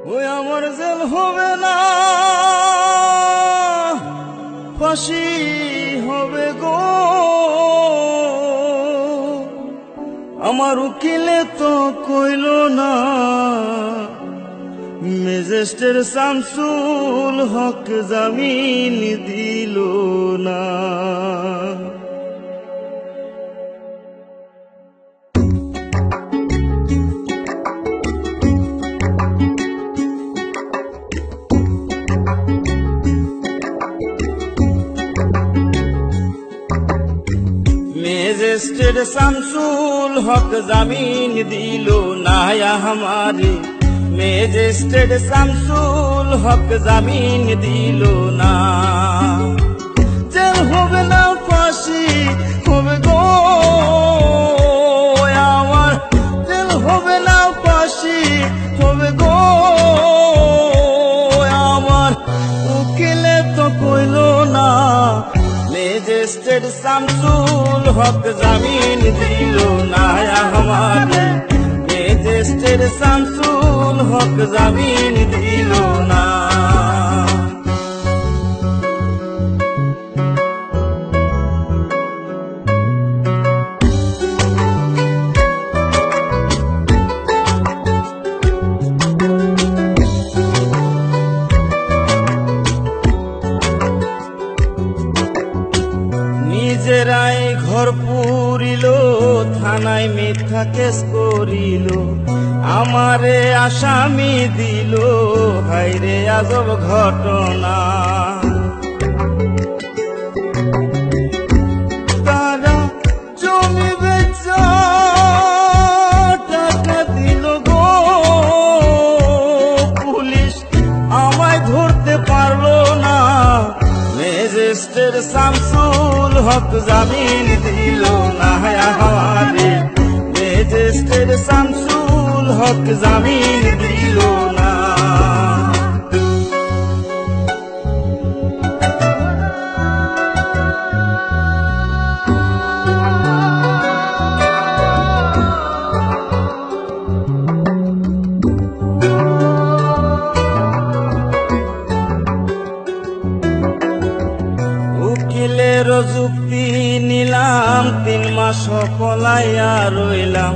ওই আমার জেল হবে না, ফাঁসি হবে গো। আমার উকিলে তো কইল না, ম্যাজিস্ট্রেট শামসুল হক জামিন দিল না। ম্যাজিস্ট্রেট শামসুল হক জামিন দিল না हमारे, ম্যাজিস্ট্রেট শামসুল হক জামিন দিল না। জেল হবে না, ফাঁসি হবে গো আমার, জেল হবে না, ফাঁসি হবে গো আমার। উকিলে তো কইল না, ম্যাজিস্ট্রেট শামসুল হক জামিন দিল না हमारे, ম্যাজিস্ট্রেট শামসুল হক জামিন দিল না। নিজেরাই ঘর পুরিল, থানায় মিথ্যা কেস করিল, আমারে আসামি দিল, হায়রে আজব ঘটনা। তারা জমি বেচা টাকা দিল গো, পুলিশ আমায় ধরতে পারলো না। ম্যাজিস্ট্রেট শামসুল হক জামিন দিল না हमारे, ম্যাজিস্ট্রেট শামসুল হক জামিন দিল না। উকিলের যুক্তি নিলাম, 3 মাস পলাইয়া রইলাম,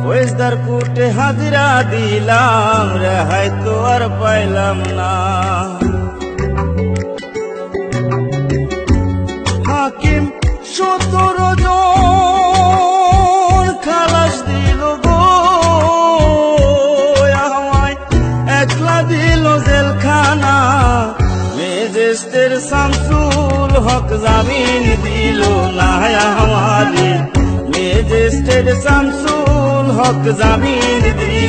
ফৌজদার কোর্টে হাজিরা দিলাম, রেহাই তো আর পাইলাম না। হাকিম 17 জন খালাস দিল গো আমায়, একলা দিল জেলখানা। ম্যাজিস্ট্রেট শামসুল হক জামিন দিল না हमारे, ম্যাজিস্ট্রেট শামসুল হক জামিন দিল